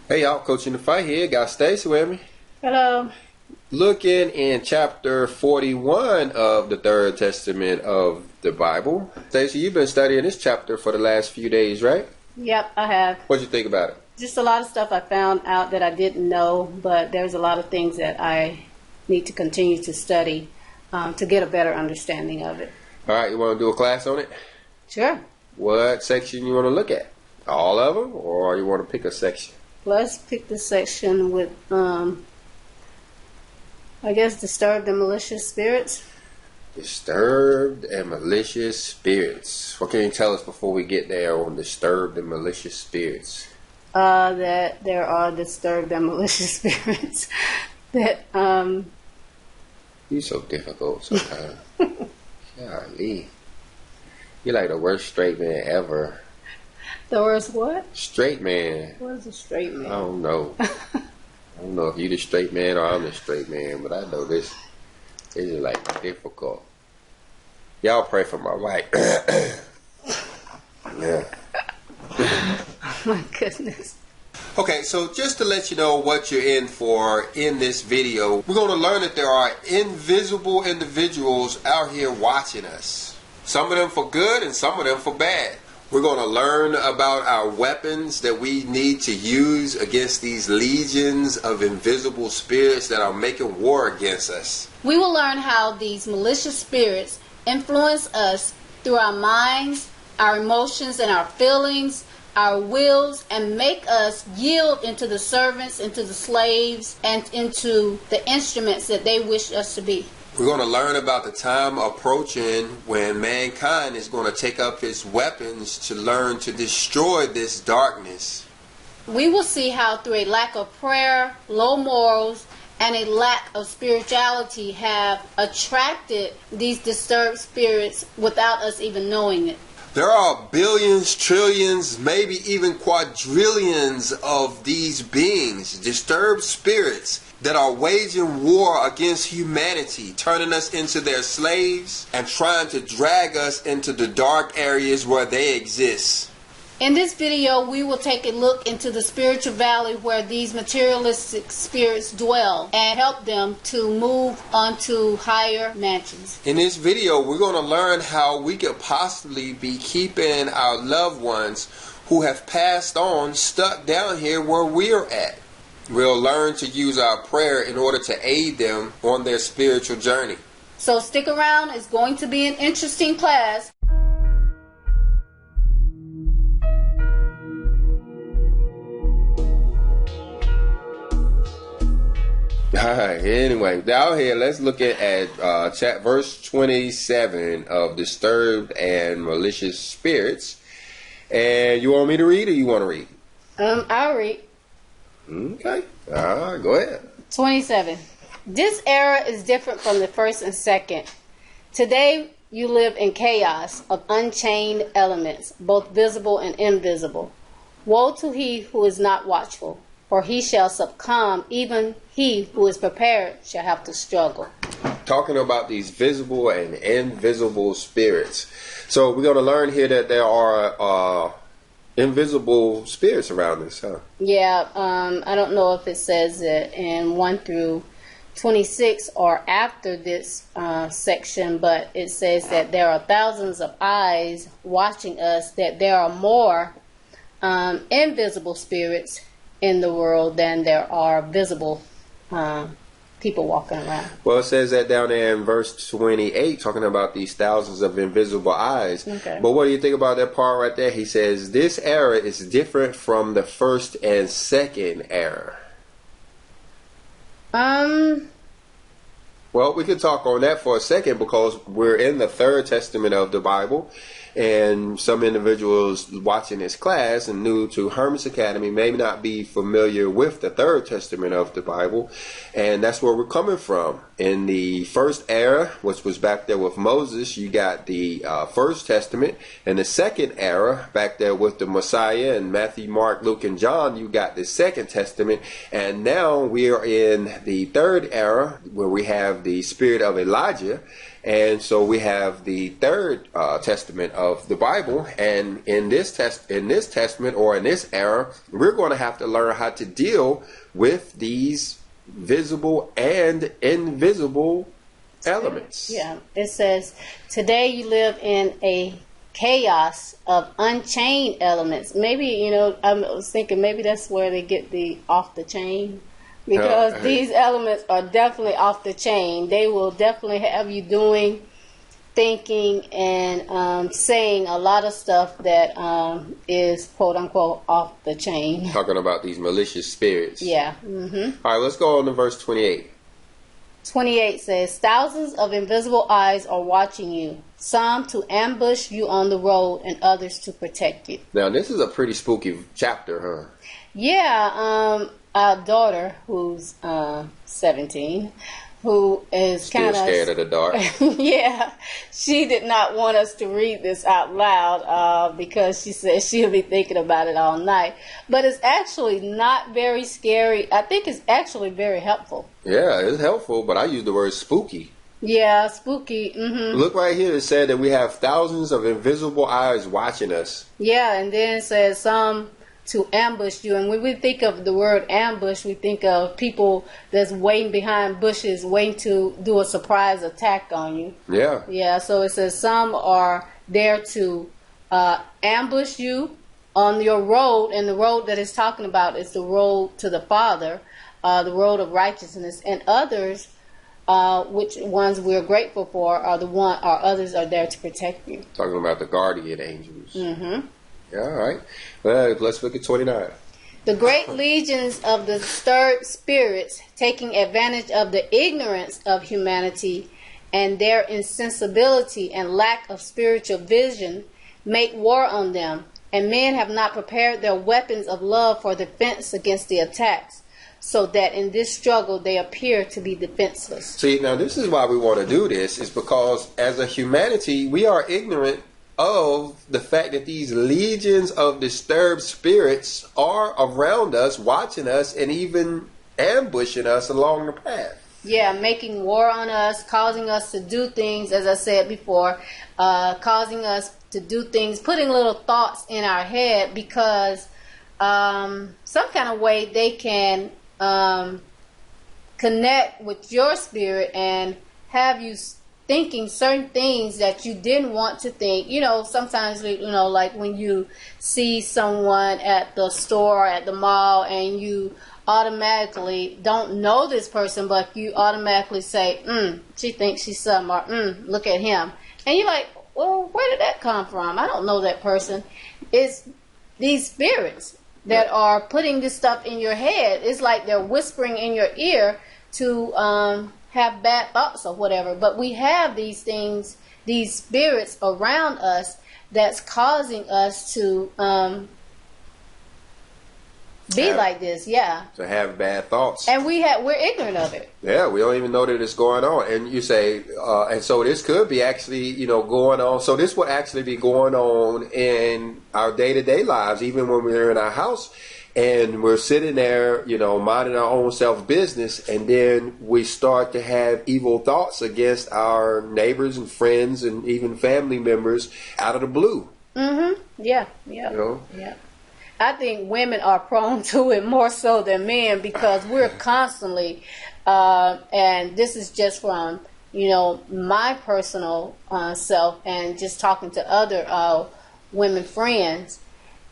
Hey y'all, Coach in the Fight here. Got Stacy with me. Hello. Looking in chapter 41 of the Third Testament of the Bible. Stacy, you've been studying this chapter for the last few days, right? Yep, I have. What'd you think about it? Just a lot of stuff I found out that I didn't know, but there's a lot of things that I need to continue to study to get a better understanding of it. All right, you want to do a class on it? Sure. What section you want to look at? All of them, or you want to pick a section? Let's pick the section with, I guess, disturbed and malicious spirits. Disturbed and malicious spirits. What can you tell us before we get there on disturbed and malicious spirits? That there are disturbed and malicious spirits that, You're so difficult sometimes. Golly. You're like the worst straight man ever. The worst what? Straight man. What is a straight man? I don't know. I don't know if you the straight man or I'm the straight man, but I know this is like difficult. Y'all pray for my wife. Yeah. Oh my goodness. Okay, so just to let you know what you're in for in this video, we're going to learn that there are invisible individuals out here watching us. Some of them for good and some of them for bad. We're going to learn about our weapons that we need to use against these legions of invisible spirits that are making war against us. We will learn how these malicious spirits influence us through our minds, our emotions, and our feelings, our wills, and make us yield into the servants, into the slaves, and into the instruments that they wish us to be. We're going to learn about the time approaching when mankind is going to take up its weapons to learn to destroy this darkness. We will see how through a lack of prayer, low morals, and a lack of spirituality have attracted these disturbed spirits without us even knowing it. There are billions, trillions, maybe even quadrillions of these beings, disturbed spirits, that are waging war against humanity, turning us into their slaves and trying to drag us into the dark areas where they exist. In this video, we will take a look into the spiritual valley where these materialistic spirits dwell and help them to move onto higher mansions. In this video, we're going to learn how we could possibly be keeping our loved ones who have passed on stuck down here where we're at. We'll learn to use our prayer in order to aid them on their spiritual journey. So stick around. It's going to be an interesting class. Alright, anyway, down here, let's look at verse 27 of disturbed and malicious spirits. And you want me to read or you want to read? I'll read. Okay. Alright, go ahead. 27. This era is different from the first and second. Today you live in chaos of unchained elements, both visible and invisible. Woe to he who is not watchful, for he shall succumb. Even he who is prepared shall have to struggle. Talking about these visible and invisible spirits. So we're going to learn here that there are invisible spirits around us, huh? Yeah, I don't know if it says it in 1 through 26 or after this section, but it says that there are thousands of eyes watching us, that there are more invisible spirits in the world than there are visible people walking around. Well, it says that down there in verse 28, talking about these thousands of invisible eyes. Okay. But what do you think about that part right there? He says, this era is different from the first and second era. Well, we could talk on that for a second because we're in the Third Testament of the Bible. And some individuals watching this class and new to Hermas Academy may not be familiar with the Third Testament of the Bible. And that's where we're coming from. In the first era, which was back there with Moses, you got the First Testament. In the second era, back there with the Messiah and Matthew, Mark, Luke, and John, you got the Second Testament. And now we are in the third era where we have the spirit of Elijah. And so we have the Third Testament of the Bible. And in this testament or in this era, we're going to have to learn how to deal with these visible and invisible elements. Yeah, it says, today you live in a chaos of unchained elements. Maybe, I was thinking maybe that's where they get the off the chain. Because these elements are definitely off the chain. They will definitely have you doing, thinking, and saying a lot of stuff that is, quote unquote, off the chain. Talking about these malicious spirits. Yeah. Mm-hmm. All right, let's go on to verse 28. 28 says, thousands of invisible eyes are watching you, some to ambush you on the road and others to protect you. Now, this is a pretty spooky chapter, huh? Yeah, our daughter, who's 17, who is kind of scared of the dark. Yeah, she did not want us to read this out loud because she said she'll be thinking about it all night. But it's actually not very scary. I think it's actually very helpful. Yeah, it's helpful, but I use the word spooky. Yeah, spooky. Mm-hmm. Look right here. It said that we have thousands of invisible eyes watching us. Yeah, and then it says some to ambush you. And when we think of the word ambush, we think of people that's waiting behind bushes, waiting to do a surprise attack on you. Yeah. Yeah, so it says some are there to ambush you on your road, and the road that it's talking about is the road to the Father, the road of righteousness, and others, which ones we're grateful for, are others are there to protect you. Talking about the guardian angels. Mm-hmm. Yeah, all right. Well, let's look at 29. The great legions of the disturbed spirits, taking advantage of the ignorance of humanity and their insensibility and lack of spiritual vision, make war on them, and men have not prepared their weapons of love for defense against the attacks, so that in this struggle they appear to be defenseless. See, now this is why we want to do this, is because as a humanity, we are ignorant of the fact that these legions of disturbed spirits are around us, watching us, and even ambushing us along the path. Yeah, making war on us, causing us to do things, as I said before, causing us to do things, putting little thoughts in our head, because some kind of way they can connect with your spirit and have you thinking certain things that you didn't want to think. Sometimes, like when you see someone at the store, at the mall, and you automatically don't know this person, but you automatically say, she thinks she's some, or look at him. And you're like, well, where did that come from? I don't know that person. It's these spirits that are putting this stuff in your head. It's like they're whispering in your ear to have bad thoughts or whatever. But we have these things, these spirits around us that's causing us to be like this, yeah. To have bad thoughts. And we're ignorant of it. Yeah, we don't even know that it's going on. And you say, and so this could be actually, going on. So this would actually be going on in our day-to-day lives, even when we're in our house. And we're sitting there, minding our own self-business, and then we start to have evil thoughts against our neighbors and friends and even family members out of the blue. Mm-hmm. Yeah. Yeah. I think women are prone to it more so than men, because we're constantly, and this is just from, my personal self and just talking to other women friends,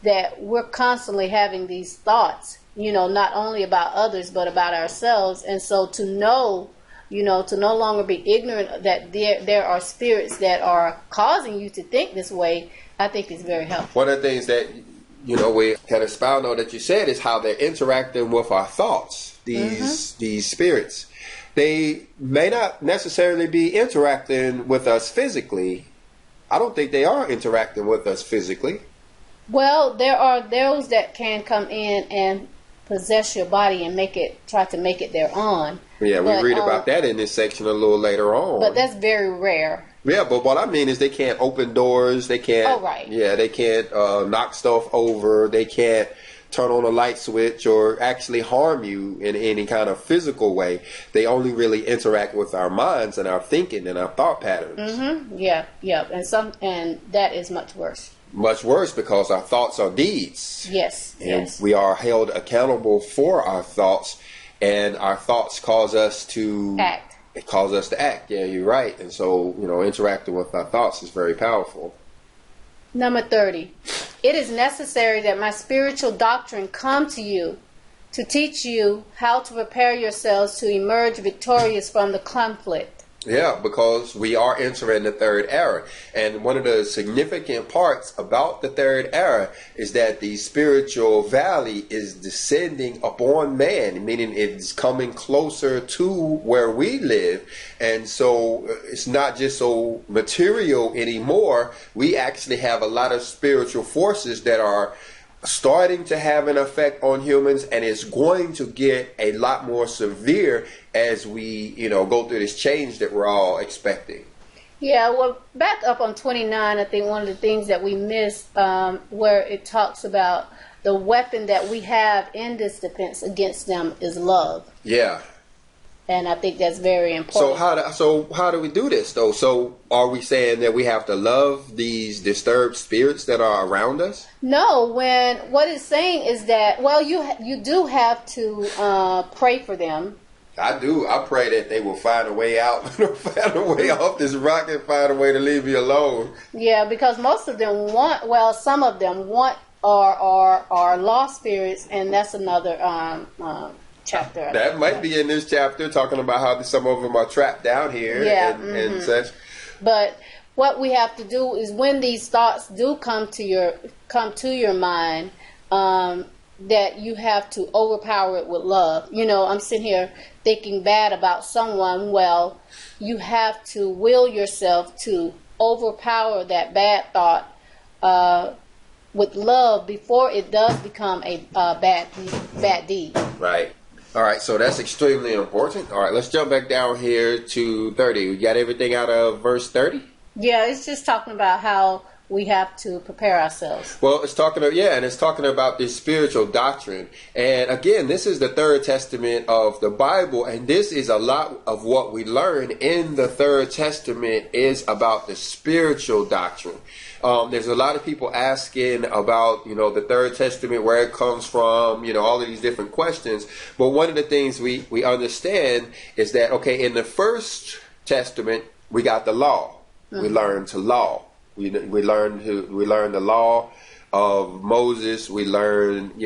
that we're constantly having these thoughts, not only about others, but about ourselves. And so to know, to no longer be ignorant that there are spirits that are causing you to think this way, I think is very helpful. One of the things that, we can expound on that you said is how they're interacting with our thoughts, these spirits. They may not necessarily be interacting with us physically. I don't think they are interacting with us physically. Well, there are those that can come in and possess your body and try to make it their own. Yeah, we read about that in this section a little later on. But that's very rare. Yeah, but what I mean is they can't open doors. They can't. Oh, right. Yeah, they can't knock stuff over. They can't turn on a light switch or actually harm you in any kind of physical way. They only really interact with our minds and our thinking and our thought patterns. Yeah. And that is much worse. Much worse, because our thoughts are deeds. Yes. And we are held accountable for our thoughts, and our thoughts cause us to act. It causes us to act. Yeah, you're right. And so, interacting with our thoughts is very powerful. Number 30. It is necessary that my spiritual doctrine come to you to teach you how to prepare yourselves to emerge victorious from the conflict. Yeah, because we are entering the third era. And one of the significant parts about the third era is that the spiritual valley is descending upon man, meaning it's coming closer to where we live. And so it's not just so material anymore. We actually have a lot of spiritual forces that are starting to have an effect on humans, and it's going to get a lot more severe as we, go through this change that we're all expecting. Yeah, well, back up on 29, I think one of the things that we missed, where it talks about the weapon that we have in this defense against them is love. Yeah. And I think that's very important. So how do we do this, though? So are we saying that we have to love these disturbed spirits that are around us? No, what it's saying is that, well, you do have to pray for them. I do. I pray that they will find a way out, find a way off this rock, and find a way to leave me alone. Yeah, because most of them some of them want are lost spirits, and that's another chapter. That might be in this chapter, talking about how some of them are trapped down here and such. But what we have to do is, when these thoughts do come to your mind, that you have to overpower it with love. I'm sitting here thinking bad about someone. Well, you have to will yourself to overpower that bad thought with love before it does become a bad deed. Right. All right, so that's extremely important. All right, let's jump back down here to 30. We got everything out of verse 30? Yeah, it's just talking about how we have to prepare ourselves. Well, it's talking about this spiritual doctrine. And again, this is the third testament of the Bible, and this is a lot of what we learn in the third testament is about the spiritual doctrine. There's a lot of people asking about, the third testament, where it comes from, all of these different questions. But one of the things we understand is that, okay, in the first testament, we got the law. We learned to law. We learned the law of Moses. We learned,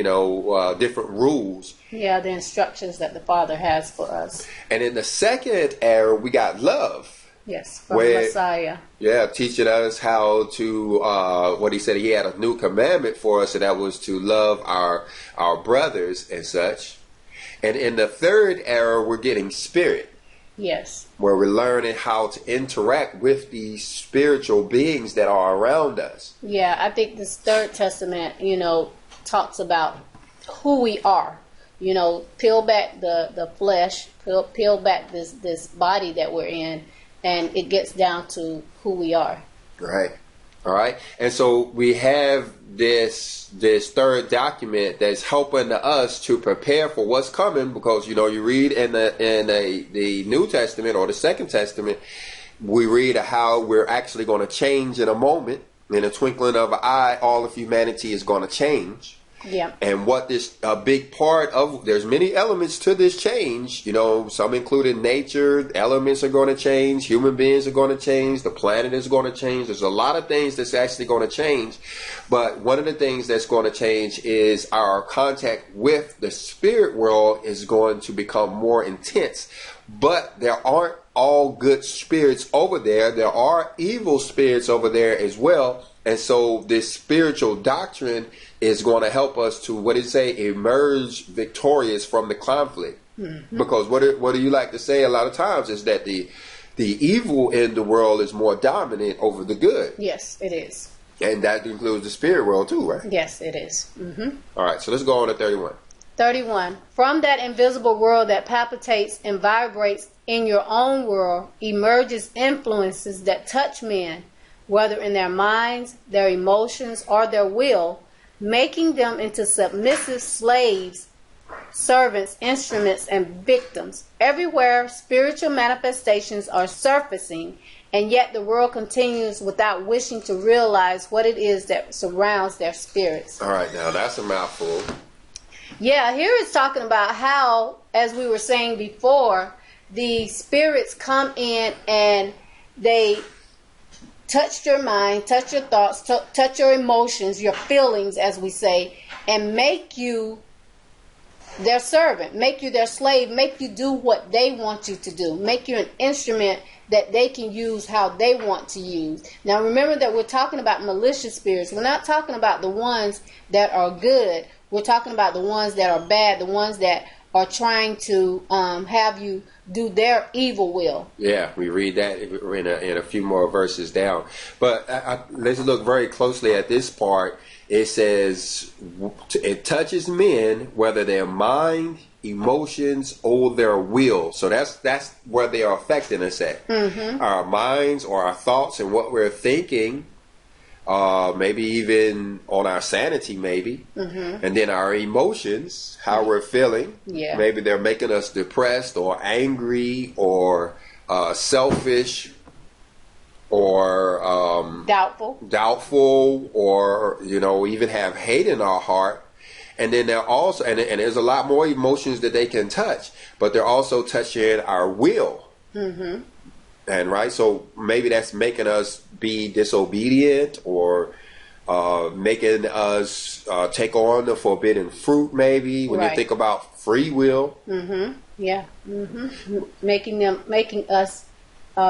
different rules. Yeah, the instructions that the Father has for us. And in the second era, we got love. Yes, from the Messiah. Yeah, teaching us how to, what he said, he had a new commandment for us, and that was to love our brothers and such. And in the third era, we're getting spirit. Yes. Where we're learning how to interact with these spiritual beings that are around us. Yeah, I think this third testament, talks about who we are. Peel back the flesh, peel back this body that we're in, and it gets down to who we are. Right. All right. And so we have this third document that's helping us to prepare for what's coming, because you read in the New Testament or the Second Testament, we read how we're actually going to change in a moment. In a twinkling of an eye, all of humanity is going to change. Yeah. And what this a big part of, there's many elements to this change, some including nature, elements are going to change, human beings are going to change, the planet is going to change. There's a lot of things that's actually going to change. But one of the things that's going to change is our contact with the spirit world is going to become more intense. But there aren't all good spirits over there. There are evil spirits over there as well. And so this spiritual doctrine is going to help us to, what did it say, emerge victorious from the conflict. Mm-hmm. Because what do you like to say a lot of times is that the evil in the world is more dominant over the good. Yes, it is. And that includes the spirit world too, right? Yes, it is. Mm-hmm. All right, so let's go on to 31. 31. From that invisible world that palpitates and vibrates in your own world emerges influences that touch men, whether in their minds, their emotions, or their will, making them into submissive slaves, servants, instruments, and victims. Everywhere spiritual manifestations are surfacing, and yet the world continues without wishing to realize what it is that surrounds their spirits. All right, now that's a mouthful. Yeah, here it's talking about how, as we were saying before, the spirits come in and they touch your mind, touch your thoughts, touch your emotions, your feelings, as we say, and make you their servant, make you their slave, make you do what they want you to do, make you an instrument that they can use how they want to use. Now remember that we're talking about malicious spirits. We're not talking about the ones that are good. We're talking about the ones that are bad, the ones that are trying to have you do their evil will. Yeah, we read that in a few more verses down. But let's look very closely at this part. It says it touches men, whether their mind, emotions, or their will. So that's where they are affecting us at. Mm-hmm. Our minds or our thoughts and what we're thinking. Maybe even on our sanity, maybe. Mm-hmm. And then our emotions, how we're feeling. Yeah. Maybe they're making us depressed or angry or selfish or doubtful, or even have hate in our heart. And then they're also, and there's a lot more emotions that they can touch, but they're also touching our will. Mm-hmm. And right, so maybe that's making us be disobedient, or making us take on the forbidden fruit. Maybe when you think about free will. Mm-hmm. Yeah. Mm-hmm. Making us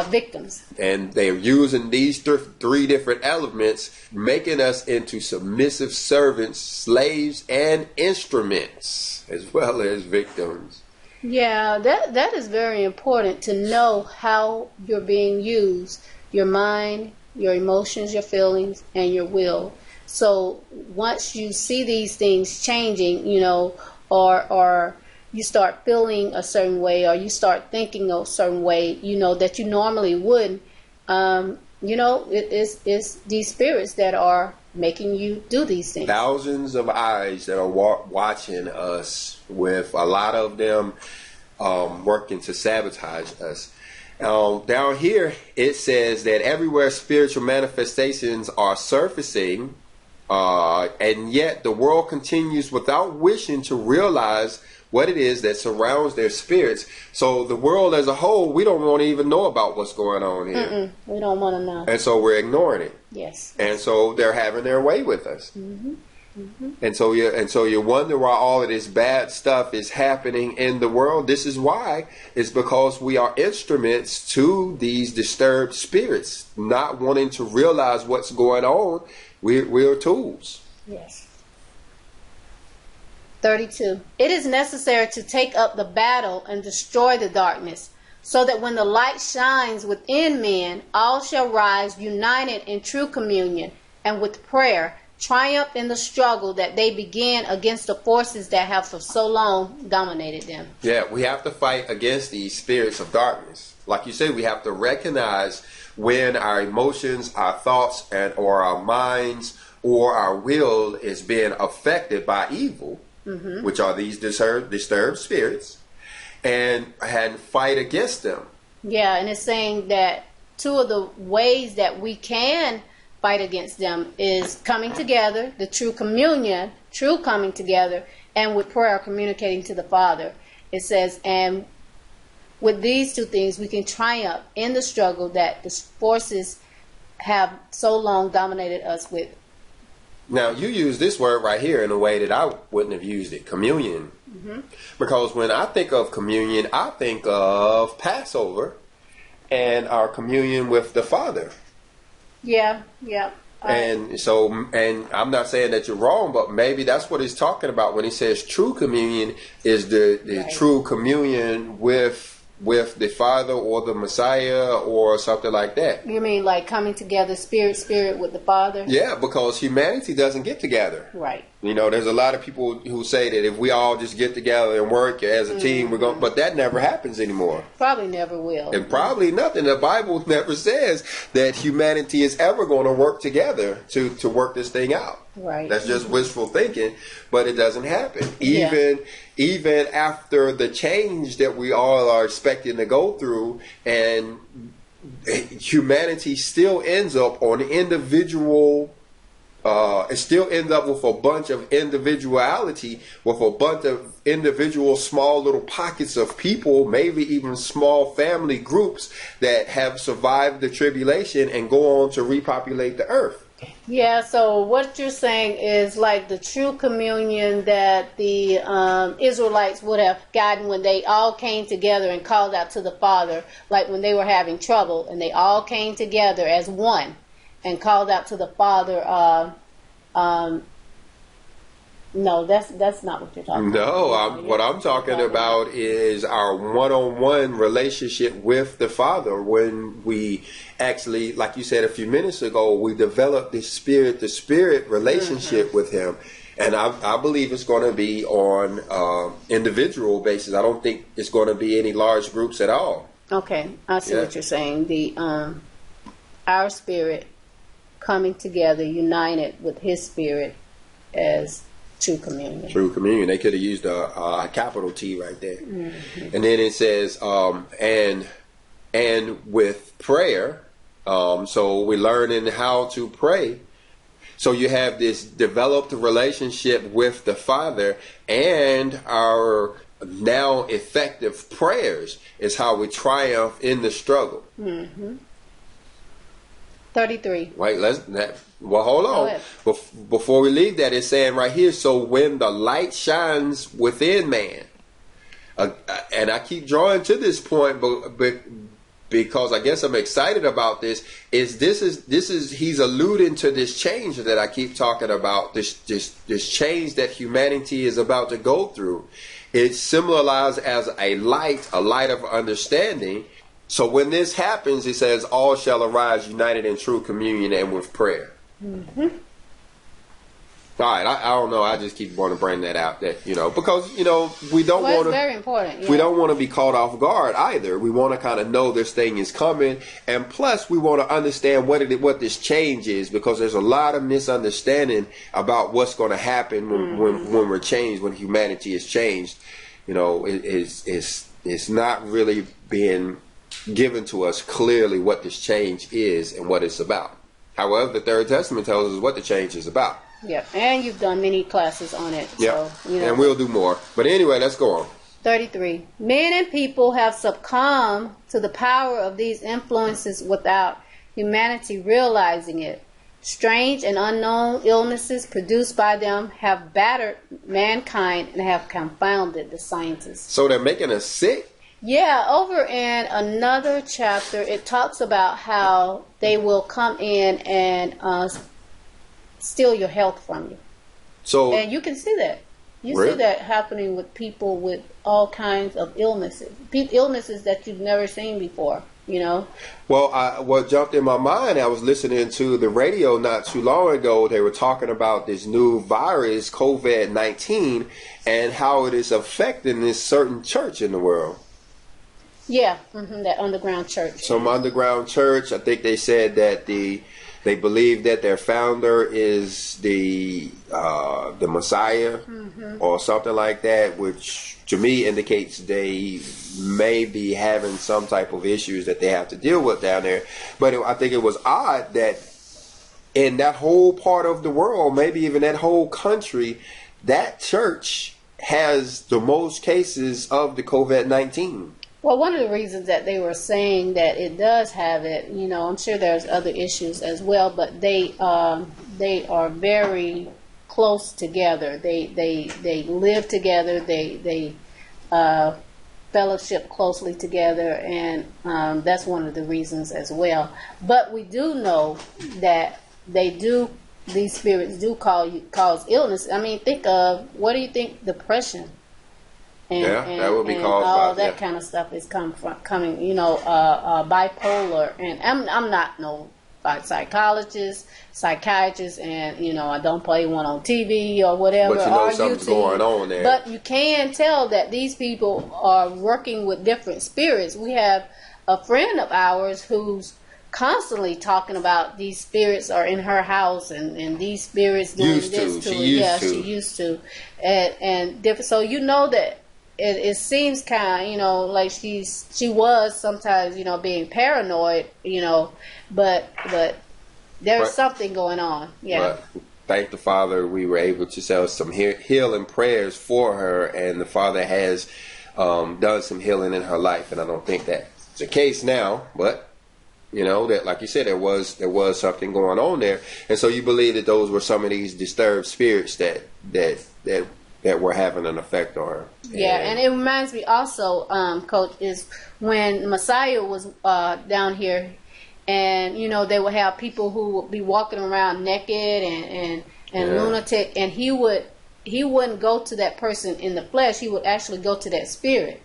victims. And they're using these three different elements, making us into submissive servants, slaves, and instruments, as well as victims. Yeah, that is very important to know how you're being used. Your mind, your emotions, your feelings, and your will. So once you see these things changing, or you start feeling a certain way, or you start thinking a certain way, that you normally wouldn't, it's these spirits that are making you do these things. Thousands of eyes that are watching us, with a lot of them working to sabotage us. Down here, it says that everywhere spiritual manifestations are surfacing, and yet the world continues without wishing to realize what it is that surrounds their spirits. So the world as a whole, we don't want to even know about what's going on here. Mm-mm, we don't want to know. And so we're ignoring it. Yes. And so they're having their way with us. Mm-hmm. Mm-hmm. And so you wonder why all of this bad stuff is happening in the world. This is why. It's because we are instruments to these disturbed spirits, not wanting to realize what's going on. We're tools. Yes. 32. It is necessary to take up the battle and destroy the darkness, so that when the light shines within men, all shall rise united in true communion, and with prayer triumph in the struggle that they began against the forces that have for so long dominated them. Yeah, we have to fight against these spirits of darkness. Like you said, we have to recognize when our emotions, our thoughts, or our minds, or our will is being affected by evil, mm-hmm. which are these disturbed spirits, and fight against them. Yeah, and it's saying that two of the ways that we can fight against them is coming together, the true communion, true coming together, and with prayer, communicating to the Father. It says, and with these two things, we can triumph in the struggle that the forces have so long dominated us with. Now, you use this word right here in a way that I wouldn't have used it, communion. Mm-hmm. Because when I think of communion, I think of Passover and our communion with the Father. Yeah. And I'm not saying that you're wrong, but maybe that's what he's talking about when he says true communion is the right. True communion with the Father or the Messiah or something like that. You mean like coming together, spirit with the Father? Yeah, because humanity doesn't get together. Right. You know, there's a lot of people who say that if we all just get together and work as a team, we're going. But that never happens anymore. Probably never will. And probably nothing. The Bible never says that humanity is ever going to work together to work this thing out. Right. That's just wishful thinking, but it doesn't happen. Yeah. Even after the change that we all are expecting to go through, and humanity still ends up on individual. It still ends up with a bunch of individuality, with a bunch of individual small little pockets of people, maybe even small family groups that have survived the tribulation and go on to repopulate the earth. Yeah, so what you're saying is like the true communion that the Israelites would have gotten when they all came together and called out to the Father, like when they were having trouble, and they all came together as one and called out to the Father. No, that's not what you're talking about. No, what I'm talking about is our one-on-one relationship with the Father. When we actually, like you said a few minutes ago, we develop this spirit-to-spirit relationship with Him. And I believe it's going to be on individual basis. I don't think it's going to be any large groups at all. Okay, I see what you're saying. The our spirit coming together, united with His spirit as true communion. True communion. They could have used a capital T right there. And then it says, and with prayer. So we're learning how to pray. So you have this developed relationship with the Father, and our now effective prayers is how we triumph in the struggle. 33. Wait, well, hold on. Before we leave that, it's saying right here, so when the light shines within man, and I keep drawing to this point, but because I guess I'm excited about this, he's alluding to this change that I keep talking about, this change that humanity is about to go through. It's symbolized as a light of understanding. So when this happens, it says, all shall arise united in true communion and with prayer. All right, I don't know. I just keep wanting to bring that out, that because we don't want to. Very important. Yeah. We don't want to be caught off guard either. We want to kind of know this thing is coming, and plus we want to understand what this change is, because there's a lot of misunderstanding about what's going to happen when we're changed, when humanity is changed. It's not really being given to us clearly what this change is and what it's about. However, the Third Testament tells us what the change is about. Yeah, and you've done many classes on it. Yeah, so, and we'll do more. But anyway, let's go on. 33. Men and people have succumbed to the power of these influences without humanity realizing it. Strange and unknown illnesses produced by them have battered mankind and have confounded the scientists. So they're making us sick? Yeah, over in another chapter, it talks about how they will come in and steal your health from you. And you can see that. You see that happening with people with all kinds of illnesses. Illnesses that you've never seen before, Well, what jumped in my mind, I was listening to the radio not too long ago. They were talking about this new virus, COVID-19, and how it is affecting this certain church in the world. Yeah, that underground church. Some underground church. I think they said that they believe that their founder is the Messiah or something like that, which to me indicates they may be having some type of issues that they have to deal with down there. But I think it was odd that in that whole part of the world, maybe even that whole country, that church has the most cases of the COVID-19. Well, one of the reasons that they were saying that it does have it, I'm sure there's other issues as well, but they are very close together. They live together. They fellowship closely together, and that's one of the reasons as well. But we do know that these spirits do cause illness. I mean, what do you think depression? That would be caused all that kind of stuff is coming. Bipolar, and I'm not no by psychologists, psychiatrists, and I don't play one on TV or whatever. But you know or something's YouTube. going on there. But you can tell that these people are working with different spirits. We have a friend of ours who's constantly talking about these spirits are in her house and these spirits doing this to her. She used to. And different. So that it seems kind of, like she was sometimes, being paranoid, but there's something going on. Yeah. But thank the Father, we were able to sell some healing prayers for her, and the Father has done some healing in her life, and I don't think that's the case now, but that, like you said, there was something going on there, and so you believe that those were some of these disturbed spirits that were having an effect on her. Yeah, and it reminds me also, Coach, is when Messiah was down here, and they would have people who would be walking around naked and lunatic, and he wouldn't go to that person in the flesh. He would actually go to that spirit.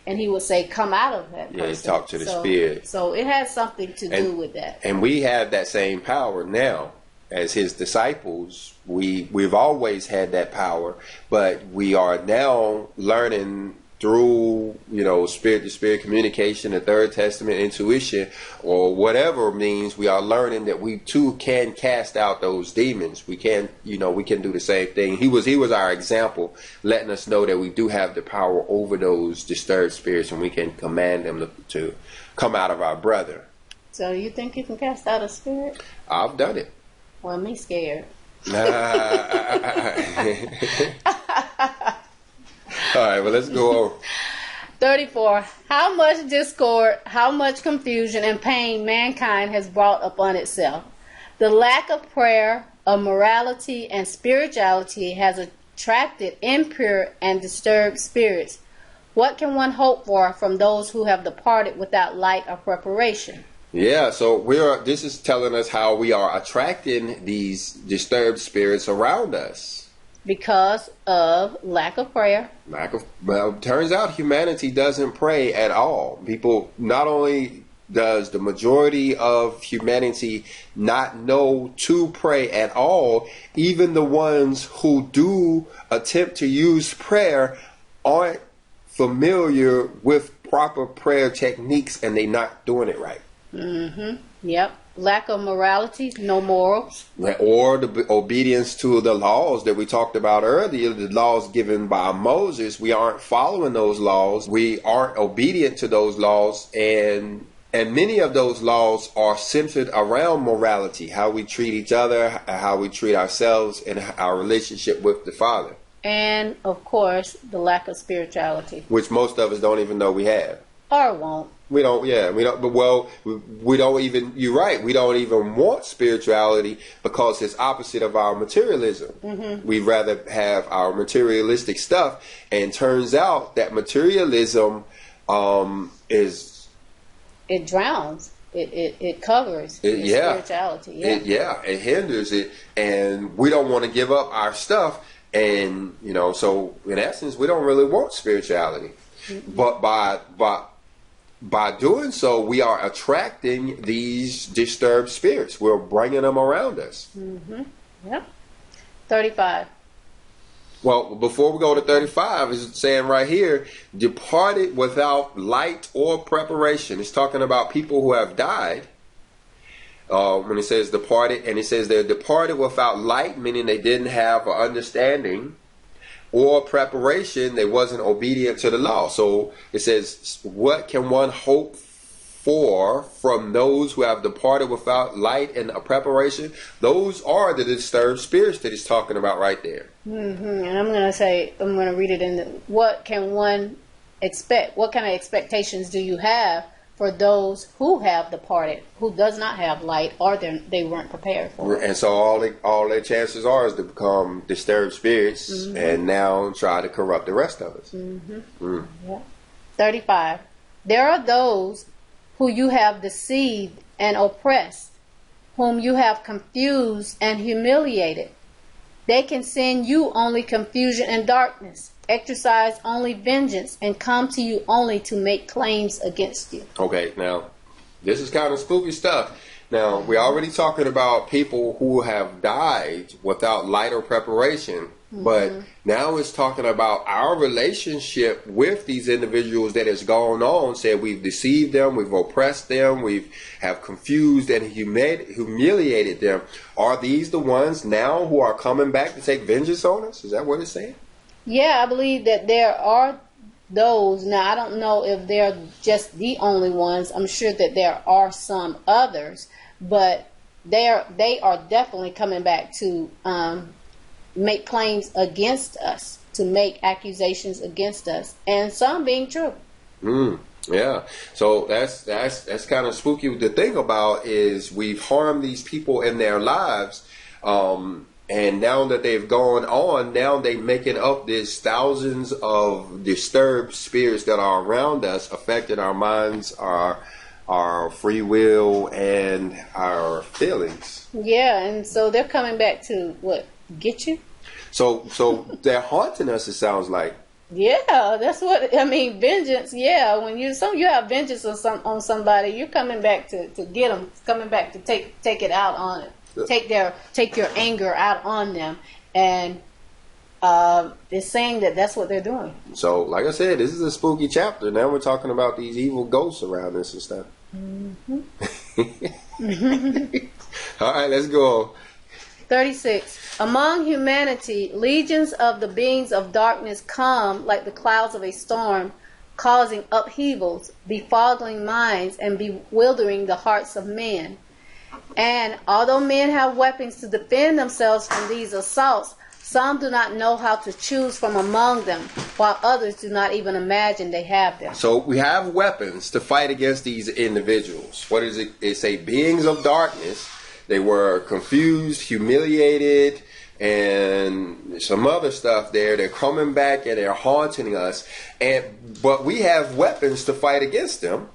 And he would say, come out of that person. Yeah, talk to the spirit. So it has something to do with that. And we have that same power now as his disciples. We've always had that power, but we are now learning through, spirit-to-spirit communication, the Third Testament, intuition, or whatever means, we are learning that we too can cast out those demons. We can, we can do the same thing. He was our example, letting us know that we do have the power over those disturbed spirits, and we can command them to come out of our brother. So you think you can cast out a spirit? I've done it. Well, me scared. All right, well, let's go over. 34. How much discord, how much confusion and pain mankind has brought upon itself. The lack of prayer, of morality, and spirituality has attracted impure and disturbed spirits. What can one hope for from those who have departed without light or preparation? Yeah, so this is telling us how we are attracting these disturbed spirits around us. Because of lack of prayer. Well, turns out humanity doesn't pray at all. People, not only does the majority of humanity not know to pray at all, even the ones who do attempt to use prayer aren't familiar with proper prayer techniques, and they're not doing it right. Yep. Lack of morality, no morals. Or the obedience to the laws that we talked about earlier, the laws given by Moses. We aren't following those laws. We aren't obedient to those laws. And many of those laws are centered around morality, how we treat each other, how we treat ourselves, and our relationship with the Father. And, of course, the lack of spirituality. Which most of us don't even know we have. Or won't. We don't even, you're right, we don't even want spirituality because it's opposite of our materialism. We'd rather have our materialistic stuff, and turns out that materialism is... It drowns. It covers spirituality. It hinders it, and we don't want to give up our stuff, and, so in essence, we don't really want spirituality. But by doing so, we are attracting these disturbed spirits. We're bringing them around us. Yep. 35. Well, before we go to 35, it's saying right here, departed without light or preparation. It's talking about people who have died. When it says departed, and it says they're departed without light, meaning they didn't have an understanding, or preparation, they wasn't obedient to the law. So it says, what can one hope for from those who have departed without light and a preparation? Those are the disturbed spirits that he's talking about right there. And I'm going to read it in what can one expect? What kind of expectations do you have for those who have departed, who does not have light, or they weren't prepared for it? And so all their chances are is to become disturbed spirits, and now try to corrupt the rest of us. Yeah. 35. There are those who you have deceived and oppressed, whom you have confused and humiliated. They can send you only confusion and darkness, exercise only vengeance, and come to you only to make claims against you. Okay, now, this is kind of spooky stuff. Now, we're already talking about people who have died without light or preparation, but now it's talking about our relationship with these individuals that has gone on. Said we've deceived them, we've oppressed them, we have confused and humiliated them. Are these the ones now who are coming back to take vengeance on us? Is that what it's saying? Yeah, I believe that there are those. Now, I don't know if they're just the only ones. I'm sure that there are some others, but they are definitely coming back to make claims against us, to make accusations against us, and some being true. Yeah. So that's kind of spooky. The thing about is we've harmed these people in their lives, and now that they've gone on, now they're making up this thousands of disturbed spirits that are around us, affecting our minds, our free will, and our feelings. Yeah, and so they're coming back to what? Get you? So they're haunting us, it sounds like. Yeah, that's what I mean. Vengeance. Yeah, when you have vengeance on somebody, you're coming back to get them. Coming back to take it out on it. Take your anger out on them, and it's saying that that's what they're doing. So, like I said, this is a spooky chapter. Now we're talking about these evil ghosts around us and stuff. All right, let's go. 36. Among humanity, legions of the beings of darkness come like the clouds of a storm, causing upheavals, befoggling minds, and bewildering the hearts of men. And although men have weapons to defend themselves from these assaults, some do not know how to choose from among them, while others do not even imagine they have them. So we have weapons to fight against these individuals. What is it? They say beings of darkness. They were confused, humiliated, and some other stuff there. They're coming back and they're haunting us. But we have weapons to fight against them.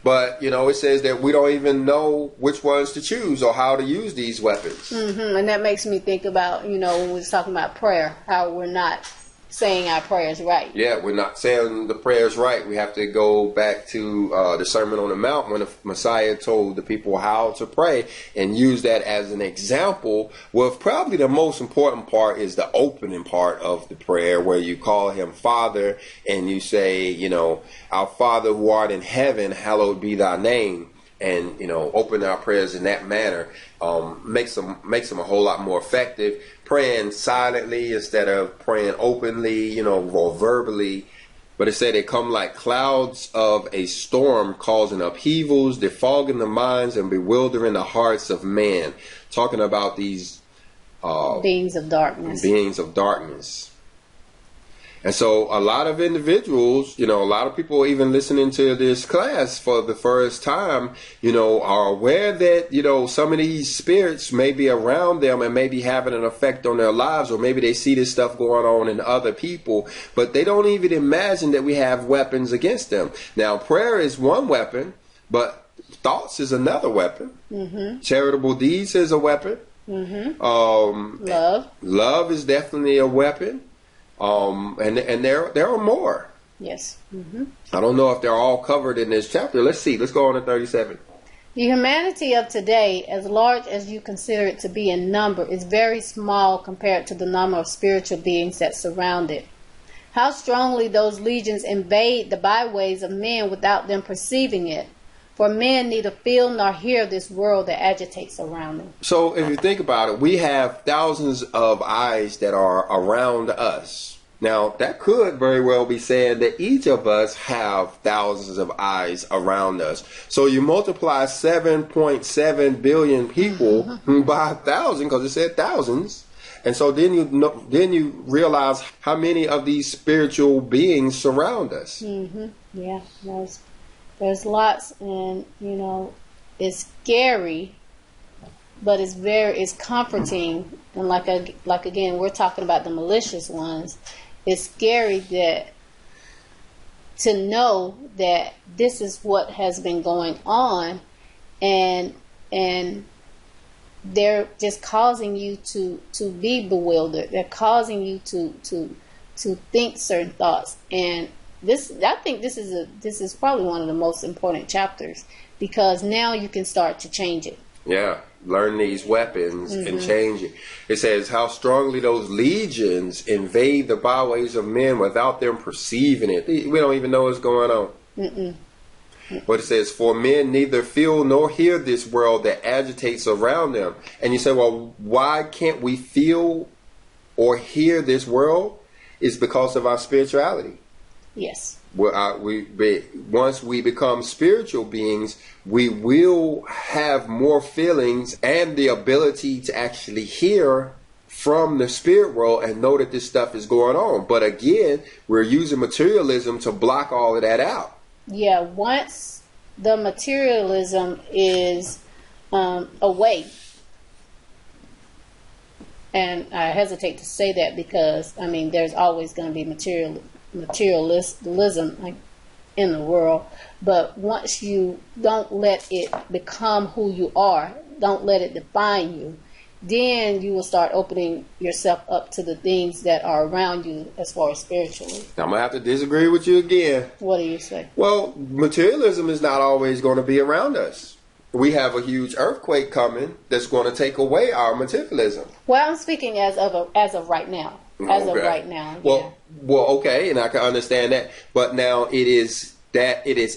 But, it says that we don't even know which ones to choose or how to use these weapons. And that makes me think about, when we're talking about prayer, how we're not saying our prayers right. Yeah, we're not saying the prayers right. We have to go back to the Sermon on the Mount when the Messiah told the people how to pray and use that as an example. Well, probably the most important part is the opening part of the prayer where you call him Father and you say, our Father who art in heaven, hallowed be thy name. And, open our prayers in that manner makes them a whole lot more effective. Praying silently instead of praying openly, or verbally. But it said they come like clouds of a storm, causing upheavals, defogging the minds, and bewildering the hearts of man. Talking about these beings of darkness. And so a lot of individuals, a lot of people even listening to this class for the first time, are aware that, some of these spirits may be around them and may be having an effect on their lives, or maybe they see this stuff going on in other people, but they don't even imagine that we have weapons against them. Now, prayer is one weapon, but thoughts is another weapon. Charitable deeds is a weapon. Love is definitely a weapon. And there are more. Yes. I don't know if they're all covered in this chapter. Let's see. Let's go on to 37. The humanity of today, as large as you consider it to be in number, is very small compared to the number of spiritual beings that surround it. How strongly those legions invade the byways of men without them perceiving it. For men neither feel nor hear this world that agitates around them. So if you think about it, we have thousands of eyes that are around us. Now, that could very well be saying that each of us have thousands of eyes around us. So you multiply 7.7 billion people by 1,000, because it said thousands. And so then you realize how many of these spiritual beings surround us. Yeah, there's lots, and it's scary, but it's comforting. And like again, we're talking about the malicious ones. It's scary to know that this is what has been going on, and they're just causing you to be bewildered. They're causing you to think certain thoughts, and I think this is probably one of the most important chapters, because now you can start to change it. Yeah, learn these weapons and change it. It says how strongly those legions invade the byways of men without them perceiving it. We don't even know what's going on. But it says, for men neither feel nor hear this world that agitates around them. And you say, well, why can't we feel or hear this world? It's because of our spirituality. Yes. Once we become spiritual beings, we will have more feelings and the ability to actually hear from the spirit world and know that this stuff is going on. But again, we're using materialism to block all of that out. Yeah, once the materialism is away, and I hesitate to say that because, I mean, there's always going to be materialism in the world, but once you don't let it become who you are, don't let it define you, then you will start opening yourself up to the things that are around you as far as spiritually. I'm going to have to disagree with you again. What do you say? Well, materialism is not always going to be around us. We have a huge earthquake coming that's going to take away our materialism. Well, I'm speaking as of right now. As of right now. Well, okay, and I can understand that. But now it is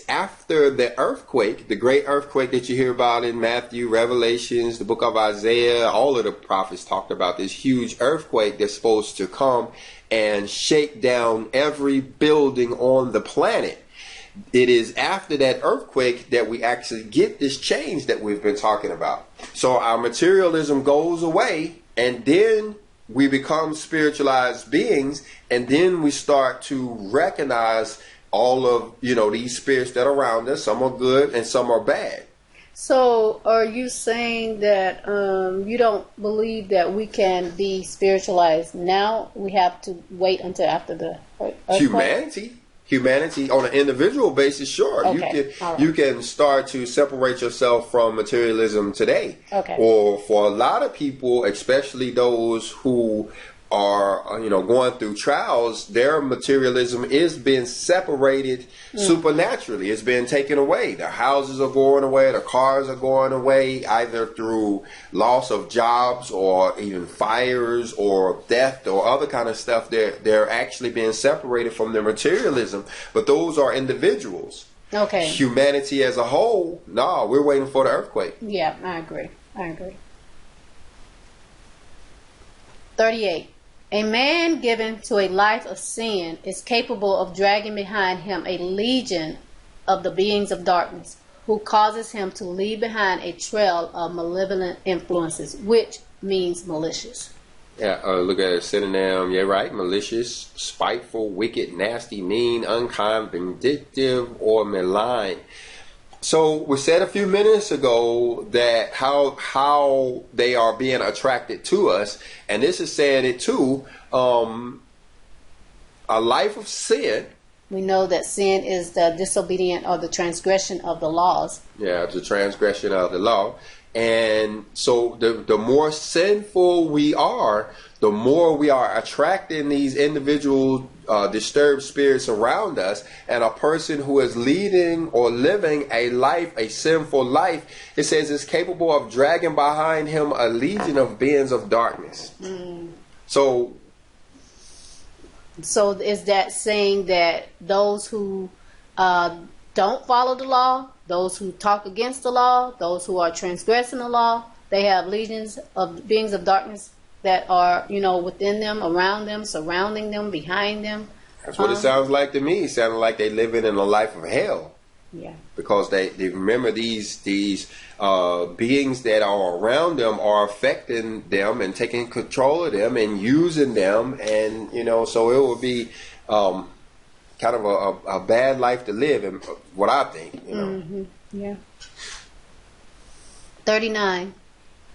after the earthquake, the great earthquake that you hear about in Matthew, Revelations, the book of Isaiah. All of the prophets talked about this huge earthquake that's supposed to come and shake down every building on the planet. It is after that earthquake that we actually get this change that we've been talking about. So our materialism goes away, and then we become spiritualized beings, and then we start to recognize all of, these spirits that are around us. Some are good and some are bad. So are you saying that you don't believe that we can be spiritualized now? We have to wait until after the earthquake? Humanity on an individual basis, sure. Okay. You can start to separate yourself from materialism today. Okay. Or for a lot of people, especially those who are going through trials, their materialism is being separated supernaturally. It's being taken away. Their houses are going away, their cars are going away, either through loss of jobs or even fires or death or other kind of stuff. They're actually being separated from their materialism. But those are individuals. Okay. Humanity as a whole, no, we're waiting for the earthquake. Yeah, I agree. 38. A man given to a life of sin is capable of dragging behind him a legion of the beings of darkness, who causes him to leave behind a trail of malevolent influences, which means malicious. Yeah, look at a synonym. Yeah, right. Malicious, spiteful, wicked, nasty, mean, unkind, vindictive, or malign. So we said a few minutes ago that how they are being attracted to us, and this is saying it too. A life of sin. We know that sin is the disobedient or the transgression of the laws. Yeah, the transgression of the law. And so the more sinful we are, the more we are attracting these individual disturbed spirits around us. And a person who is leading or living a sinful life, it says is capable of dragging behind him a legion of beings of darkness. So is that saying that those who don't follow the law, those who talk against the law, those who are transgressing the law, they have legions of beings of darkness that are, within them, around them, surrounding them, behind them? That's what it sounds like to me. It sounds like they're living in a life of hell. Yeah. Because they remember these beings that are around them are affecting them and taking control of them and using them, and so it would be kind of a bad life to live, and what I think. Yeah. 39.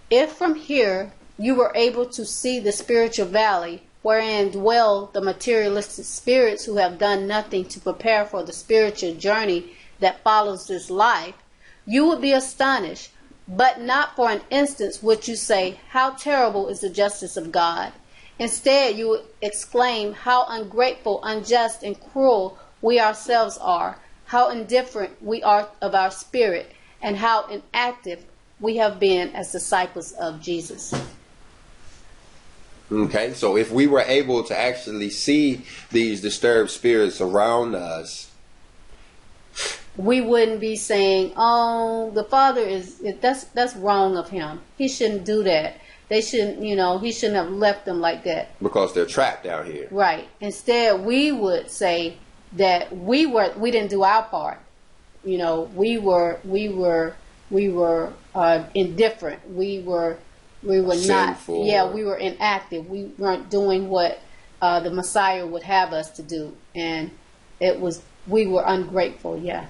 If from here you were able to see the spiritual valley wherein dwell the materialistic spirits who have done nothing to prepare for the spiritual journey that follows this life, you would be astonished, but not for an instant would you say, how terrible is the justice of God. Instead, you would exclaim, how ungrateful, unjust, and cruel we ourselves are, how indifferent we are of our spirit, and how inactive we have been as disciples of Jesus. Okay, so if we were able to actually see these disturbed spirits around us, we wouldn't be saying, "Oh, the Father that's wrong of him. He shouldn't do that. They shouldn't, he shouldn't have left them like that." Because they're trapped out here. Right. Instead, we would say that we didn't do our part. We were indifferent. We were Sinful. not. Yeah, we were inactive. We weren't doing what the Messiah would have us to do, and we were ungrateful. Yeah.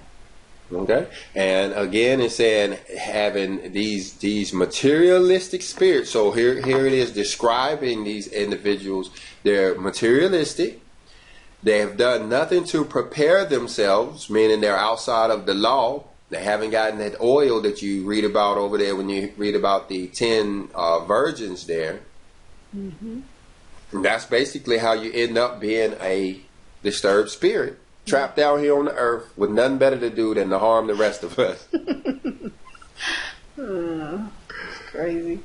Okay, and again, it's saying having these materialistic spirits. So here it is describing these individuals. They're materialistic. They have done nothing to prepare themselves, meaning they're outside of the law. They haven't gotten that oil that you read about over there when you read about the 10 virgins there. Mm-hmm. And that's basically how you end up being a disturbed spirit. Trapped out here on the earth with nothing better to do than to harm the rest of us. Crazy.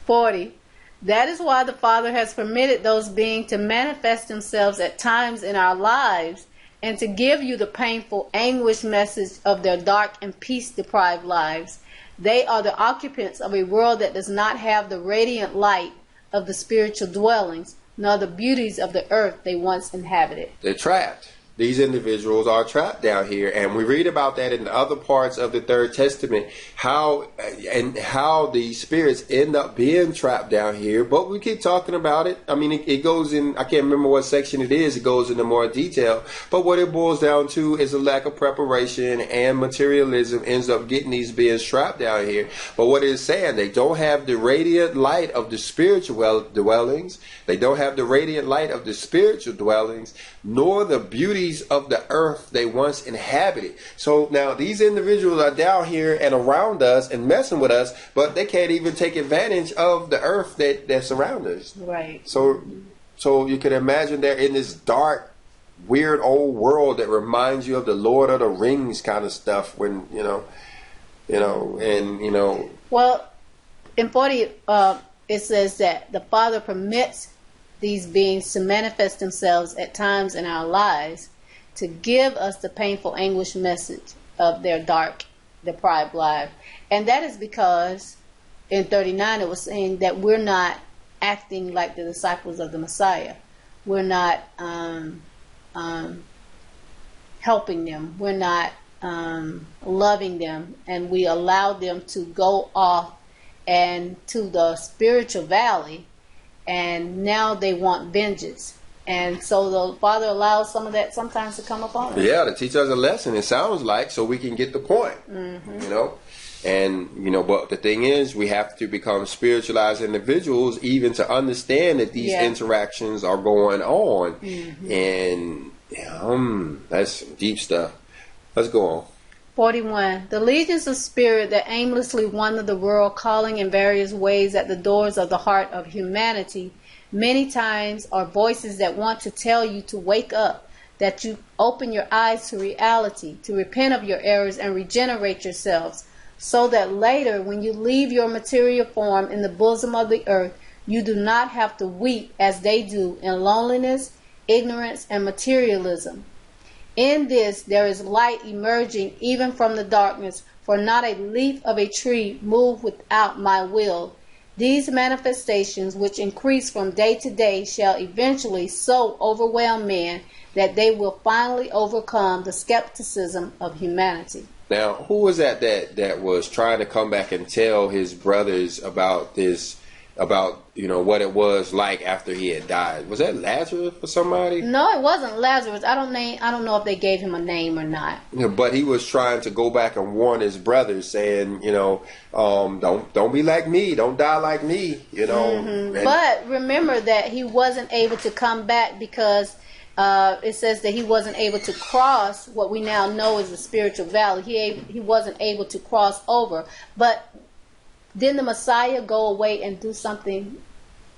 40. That is why the Father has permitted those beings to manifest themselves at times in our lives and to give you the painful anguish message of their dark and peace-deprived lives. They are the occupants of a world that does not have the radiant light of the spiritual dwellings, nor the beauties of the earth they once inhabited. They're trapped. These individuals are trapped down here, and we read about that in other parts of the Third Testament, how these spirits end up being trapped down here. But we keep talking about it. I mean, it goes in, I can't remember what section it is. It goes into more detail. But what it boils down to is a lack of preparation, and materialism ends up getting these beings trapped down here. But what it is saying, they don't have the radiant light of the spiritual dwellings. They don't have the radiant light of the spiritual dwellings, nor the beauty of the earth they once inhabited. So now these individuals are down here and around us and messing with us, but they can't even take advantage of the earth that surrounds us. Right. So you can imagine they're in this dark, weird old world that reminds you of the Lord of the Rings kind of stuff. When Well, in 40, it says that the Father permits these beings to manifest themselves at times in our lives to give us the painful anguish message of their dark, deprived life. And that is because in 39 it was saying that we're not acting like the disciples of the Messiah. We're not helping them. We're not loving them. And we allow them to go off and to the spiritual valley, and now they want vengeance. And so the Father allows some of that sometimes to come upon us. Yeah, to teach us a lesson, it sounds like, so we can get the point. Mm-hmm. But the thing is, we have to become spiritualized individuals even to understand that these interactions are going on. Mm-hmm. And that's deep stuff. Let's go on. 41. The legions of spirit that aimlessly wander the world, calling in various ways at the doors of the heart of humanity, many times are voices that want to tell you to wake up, that you open your eyes to reality, to repent of your errors and regenerate yourselves, so that later, when you leave your material form in the bosom of the earth, you do not have to weep as they do in loneliness, ignorance, and materialism. In this, there is light emerging even from the darkness, for not a leaf of a tree moved without my will. These manifestations, which increase from day to day, shall eventually so overwhelm men that they will finally overcome the skepticism of humanity. Now, who was that was trying to come back and tell his brothers about this, about what it was like after he had died? Was that Lazarus or somebody? No, it wasn't Lazarus. I don't know if they gave him a name or not. Yeah, but he was trying to go back and warn his brothers, saying, don't be like me, don't die like me, Mm-hmm. But remember that he wasn't able to come back because it says that he wasn't able to cross what we now know is the spiritual valley. He wasn't able to cross over. But didn't the Messiah go away and do something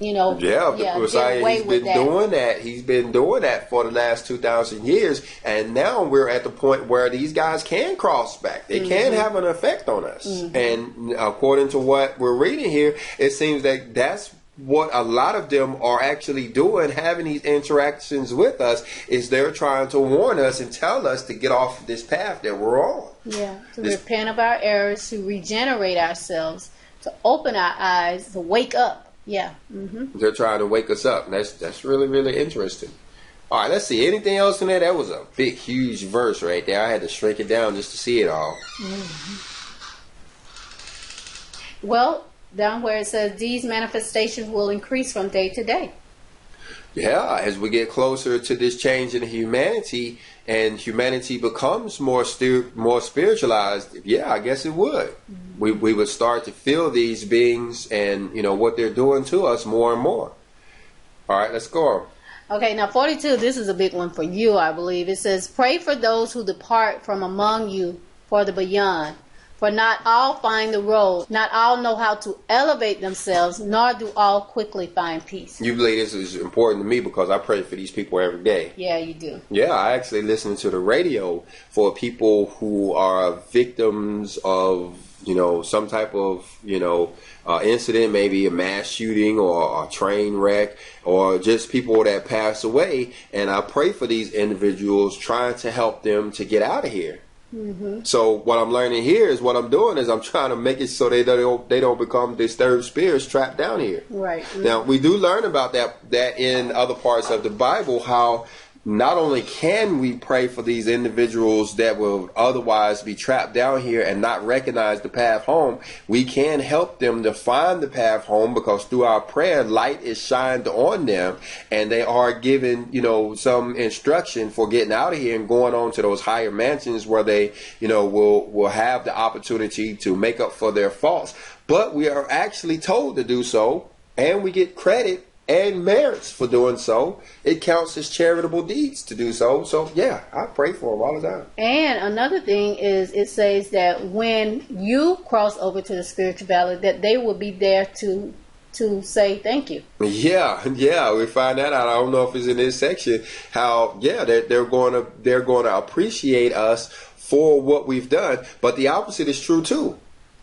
He's been doing that. He's been doing that for the last 2,000 years, and now we're at the point where these guys can cross back. They can have an effect on us. And according to what we're reading here, it seems that that's what a lot of them are actually doing, having these interactions with us, is they're trying to warn us and tell us to get off this path that we're on. Yeah, to repent of our errors, to regenerate ourselves, to open our eyes, to wake up. Yeah. They're trying to wake us up. That's really, really interesting. All right, let's see. Anything else in there? That was a big, huge verse right there. I had to shrink it down just to see it all. Well, down where it says these manifestations will increase from day to day. Yeah, as we get closer to this change in humanity and humanity becomes more spiritualized, yeah, I guess it would. We would start to feel these beings and, what they're doing to us more and more. All right, let's go. Okay, now 42, this is a big one for you, I believe. It says, pray for those who depart from among you for the beyond. For not all find the road, not all know how to elevate themselves, nor do all quickly find peace. You believe this is important to me because I pray for these people every day. Yeah, you do. Yeah, I actually listen to the radio for people who are victims of, some type of, incident, maybe a mass shooting or a train wreck, or just people that pass away. And I pray for these individuals, trying to help them to get out of here. So what I'm learning here is what I'm doing is I'm trying to make it so they don't become disturbed spirits trapped down here. Right. Now we do learn about that in other parts of the Bible, how not only can we pray for these individuals that will otherwise be trapped down here and not recognize the path home, we can help them to find the path home, because through our prayer, light is shined on them and they are given, some instruction for getting out of here and going on to those higher mansions where they, will have the opportunity to make up for their faults. But we are actually told to do so, and we get credit and merits for doing so. It counts as charitable deeds to do so. So yeah, I pray for them all the time. And another thing is, it says that when you cross over to the spiritual valley, that they will be there to say thank you. Yeah, we find that out. I don't know if it's in this section. How they're going to appreciate us for what we've done. But the opposite is true too.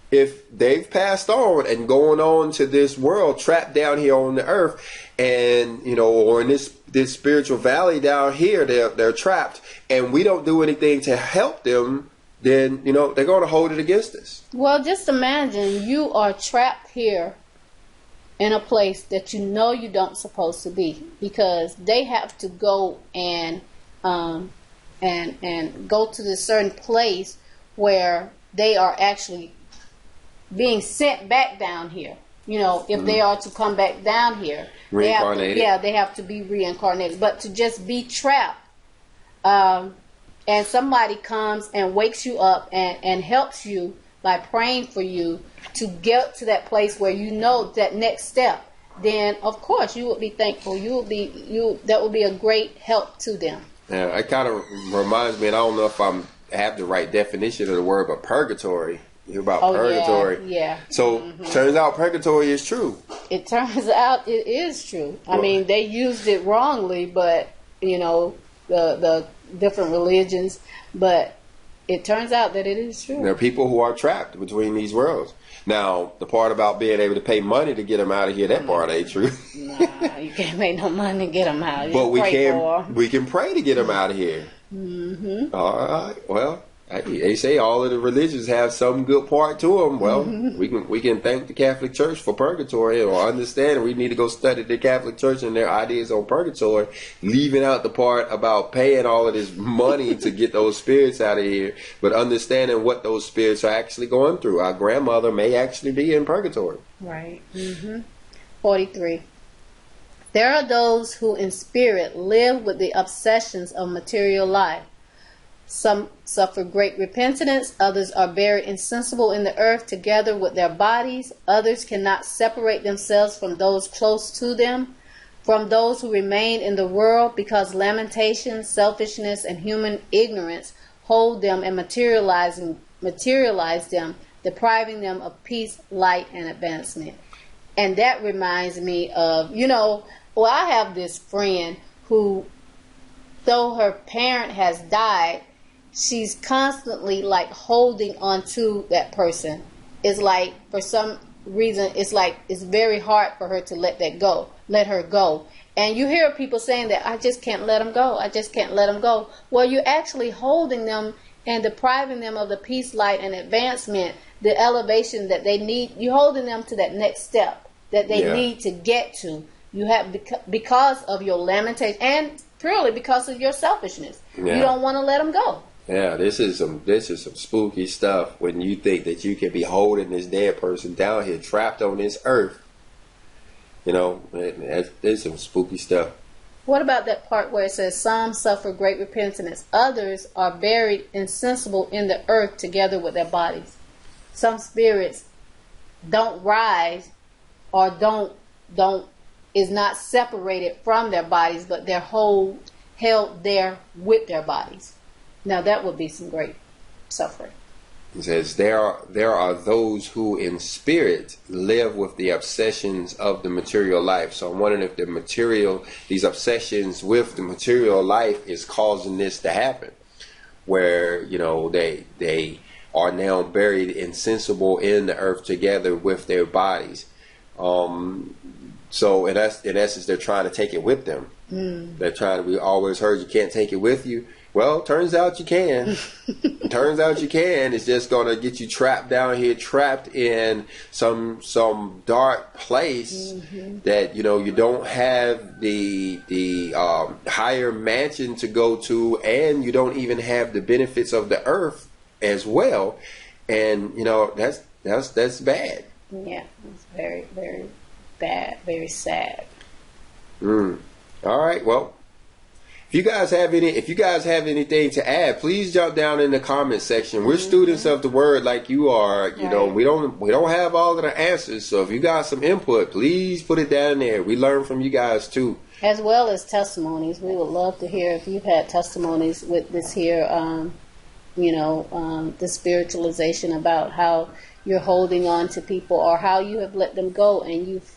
If they've passed on and going on to this world, trapped down here on the earth, and or in this spiritual valley down here, they're trapped, and we don't do anything to help them, then they're going to hold it against us. Well, just imagine you are trapped here in a place that you don't supposed to be, because they have to go and go to this certain place where they are actually being sent back down here. If they are to come back down here, reincarnated. They have to be reincarnated. But to just be trapped, and somebody comes and wakes you up and helps you by praying for you to get to that place where that next step, then of course you would be thankful. That would be a great help to them. Yeah, it kind of reminds me, and I don't know if I have the right definition of the word, but purgatory. You're about purgatory. Yeah. So turns out purgatory is true. It turns out it is true. I mean, they used it wrongly, but the different religions, but it turns out that it is true. There are people who are trapped between these worlds. Now, the part about being able to pay money to get them out of here, that part ain't true. Nah, you can't pay no money to get them out. But we can pray to get them out of here. All right. Well, they say all of the religions have some good part to them. Well, we can thank the Catholic Church for purgatory, or understand we need to go study the Catholic Church and their ideas on purgatory, leaving out the part about paying all of this money to get those spirits out of here, but understanding what those spirits are actually going through. Our grandmother may actually be in purgatory. Right. 43. There are those who in spirit live with the obsessions of material life. Some suffer great repentance, others are buried insensible in the earth together with their bodies, others cannot separate themselves from those close to them, from those who remain in the world, because lamentation, selfishness, and human ignorance hold them and materialize them, depriving them of peace, light, and advancement. And that reminds me of, I have this friend who, though her parent has died, she's constantly like holding on to that person. It's like, for some reason, it's very hard for her to let her go. And you hear people saying that, I just can't let them go. I just can't let them go. Well, you're actually holding them and depriving them of the peace, light, and advancement, the elevation that they need. You're holding them to that next step that they need to get to. You have, because of your lamentation and purely because of your selfishness. Yeah. You don't want to let them go. Yeah, this is some spooky stuff when you think that you can be holding this dead person down here, trapped on this earth. There's some spooky stuff. What about that part where it says, some suffer great repentance, others are buried insensible in the earth together with their bodies? Some spirits don't rise or is not separated from their bodies, but they're held there with their bodies. Now that would be some great suffering. It says there are those who in spirit live with the obsessions of the material life. So I'm wondering if these obsessions with the material life is causing this to happen, where they are now buried insensible in the earth together with their bodies. So in essence, they're trying to take it with them. They're trying to. We always heard you can't take it with you. Well, turns out you can. Turns out you can. It's just going to get you trapped down here, trapped in some dark place that you don't have the higher mansion to go to, and you don't even have the benefits of the earth as well. And that's bad. Yeah, it's very, very bad, very sad. All right, well. If you guys have anything to add, please jump down in the comment section. We're students of the word like you are. We don't have all of the answers. So if you got some input, please put it down there. We learn from you guys too. As well as testimonies. We would love to hear if you've had testimonies with this here, the spiritualization about how you're holding on to people or how you have let them go and you've,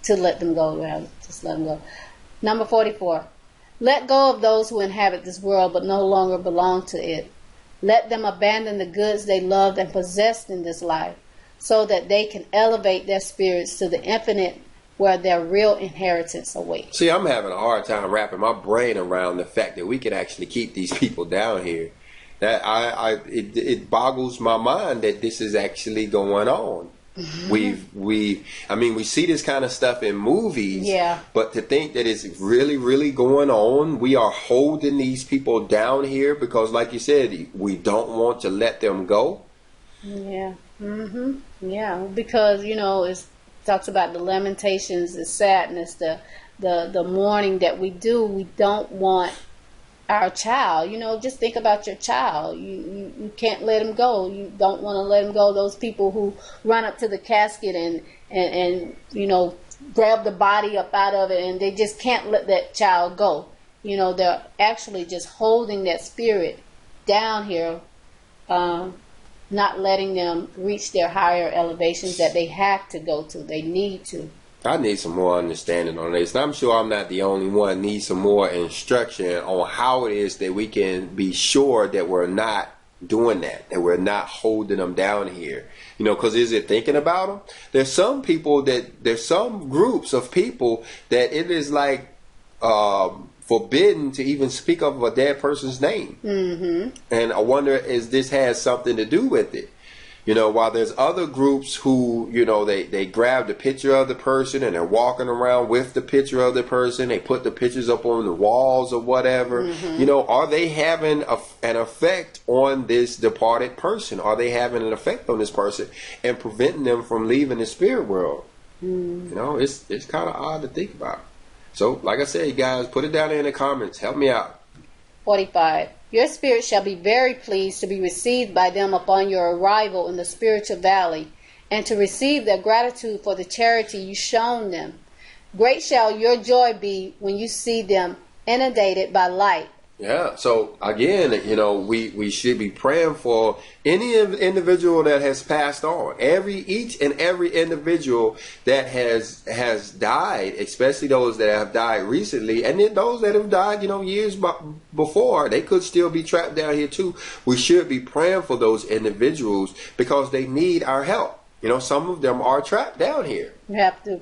to let them go, rather. Just let them go. Number 44. Let go of those who inhabit this world but no longer belong to it. Let them abandon the goods they loved and possessed in this life so that they can elevate their spirits to the infinite where their real inheritance awaits. See, I'm having a hard time wrapping my brain around the fact that we can actually keep these people down here. That it boggles my mind that this is actually going on. We see this kind of stuff in movies, but to think that it's really, really going on, we are holding these people down here because, like you said, we don't want to let them go. Yeah. Yeah, because it talks about the lamentations, the sadness, the mourning that we do. We don't want our child, just think about your child. You can't let him go. You don't want to let him go. Those people who run up to the casket and grab the body up out of it, and they just can't let that child go. They're actually just holding that spirit down here, not letting them reach their higher elevations that they have to go to. They need to. I need some more understanding on this. And I'm sure I'm not the only one. Need some more instruction on how it is that we can be sure that we're not doing that we're not holding them down here. Because is it thinking about them? There's some groups of people that it is like forbidden to even speak of a dead person's name. And I wonder if this has something to do with it. While there's other groups who, they grab the picture of the person and they're walking around with the picture of the person. They put the pictures up on the walls or whatever. Are they having an effect on this departed person? Are they having an effect on this person and preventing them from leaving the spirit world? It's kind of odd to think about. So, like I said, you guys, put it down there in the comments. Help me out. 45. Your spirit shall be very pleased to be received by them upon your arrival in the spiritual valley, and to receive their gratitude for the charity you shown them. Great shall your joy be when you see them inundated by light, Yeah. So again, we should be praying for any individual that has passed on. Each and every individual that has died, especially those that have died recently, and then those that have died, years before, they could still be trapped down here too. We should be praying for those individuals because they need our help. Some of them are trapped down here. You have to,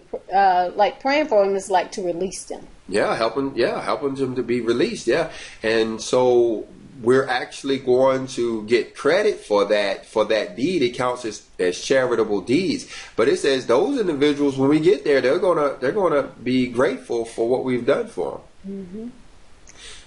praying for them is like to release them. Yeah, helping them to be released. Yeah, and so we're actually going to get credit for that deed. It counts as charitable deeds. But it says those individuals, when we get there, they're gonna be grateful for what we've done for them.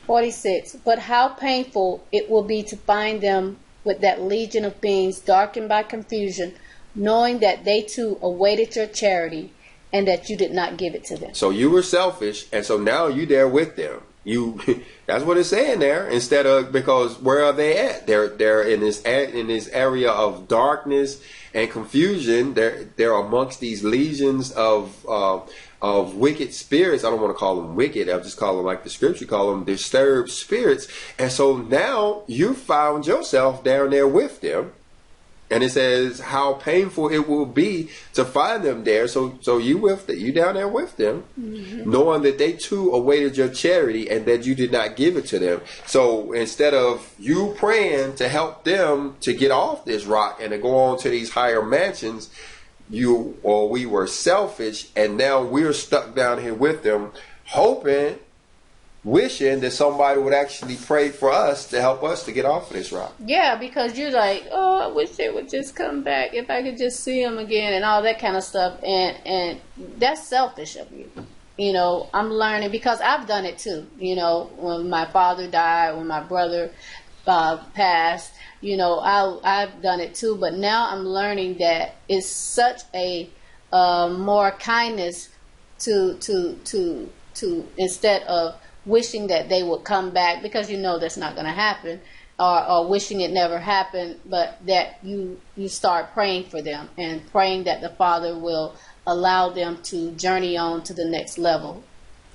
46. But how painful it will be to find them with that legion of beings darkened by confusion, knowing that they too awaited your charity and that you did not give it to them. So you were selfish, and so now you there with them. That's what it's saying there. Instead of, because where are they at? They're in this area of darkness and confusion. They're amongst these legions of wicked spirits. I don't want to call them wicked. I'll just call them, like the scripture call them, disturbed spirits. And so now you found yourself down there with them. And it says how painful it will be to find them there. So you down there with them, knowing that they too awaited your charity and that you did not give it to them. So instead of you praying to help them to get off this rock and to go on to these higher mansions, we were selfish, and now we're stuck down here with them, wishing that somebody would actually pray for us to help us to get off of this rock. Yeah, because you're like, I wish they would just come back, if I could just see them again, and all that kind of stuff. And that's selfish of you. I'm learning, because I've done it too. When my father died, when my brother passed, I've done it too. But now I'm learning that it's such a more kindness to instead of wishing that they would come back, because that's not going to happen, or wishing it never happened, but that you start praying for them and praying that the Father will allow them to journey on to the next level,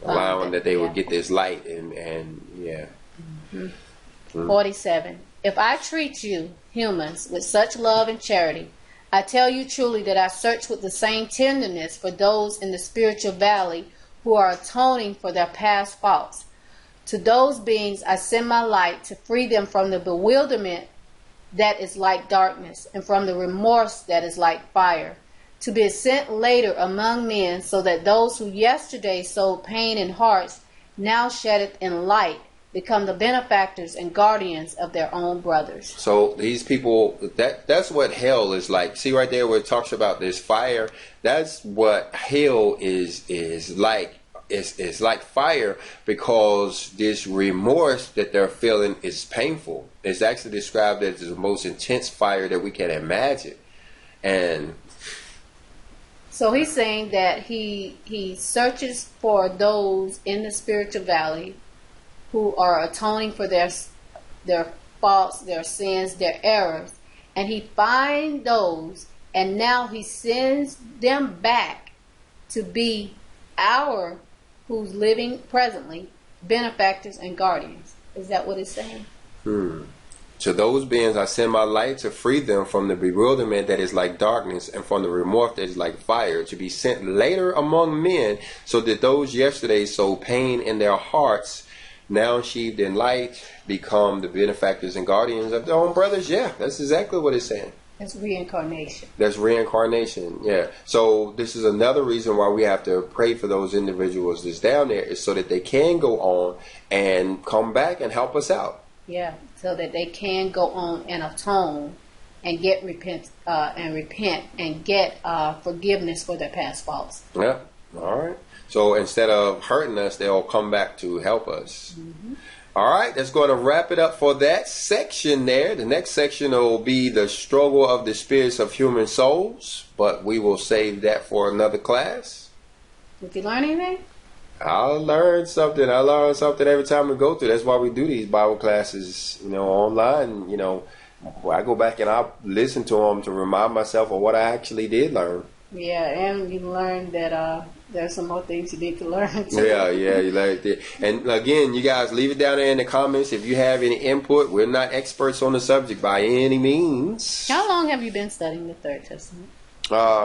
allowing that they will get this light and 47. If I treat you humans with such love and charity, I tell you truly that I search with the same tenderness for those in the spiritual valley who are atoning for their past faults. To those beings I send my light to free them from the bewilderment that is like darkness, and from the remorse that is like fire, to be sent later among men, so that those who yesterday sowed pain in hearts now shed it in light, become the benefactors and guardians of their own brothers. So these people, that's what hell is like. See right there where it talks about this fire, that's what hell is like. It's like fire, because this remorse that they're feeling is painful. It's actually described as the most intense fire that we can imagine. And so he's saying that he searches for those in the spiritual valley who are atoning for their faults, their sins, their errors, and he finds those, and now he sends them back to be our, who's living presently, benefactors and guardians. Is that what it's saying? To those beings I send my light to free them from the bewilderment that is like darkness, and from the remorse that is like fire, to be sent later among men, so that those yesterday sowed pain in their hearts, now sheathed in light, become the benefactors and guardians of their own brothers. Yeah, that's exactly what it's saying. That's reincarnation. That's reincarnation, yeah. So this is another reason why we have to pray for those individuals that's down there, is so that they can go on and come back and help us out. Yeah, so that they can go on and atone and repent and get forgiveness for their past faults. Yeah, all right. So instead of hurting us, they'll come back to help us. All right, that's going to wrap it up for that section there. The next section will be the struggle of the spirits of human souls, but we will save that for another class. Did you learn anything? I learned something. I learn something every time we go through. That's why we do these Bible classes, online. I go back and I listen to them to remind myself of what I actually did learn. Yeah, and you learned that there's some more things you need to learn too. Yeah, you like that. And again, you guys leave it down there in the comments if you have any input. We're not experts on the subject by any means. How long have you been studying the Third Testament?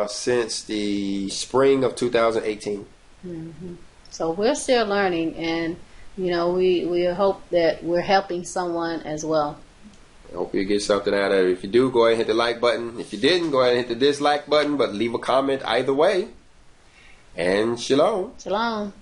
Since the spring of 2018. Mm-hmm. So we're still learning, and we hope that we're helping someone as well. I hope you get something out of it. If you do, go ahead and hit the like button. If you didn't, go ahead and hit the dislike button, but leave a comment either way. And shalom. Shalom.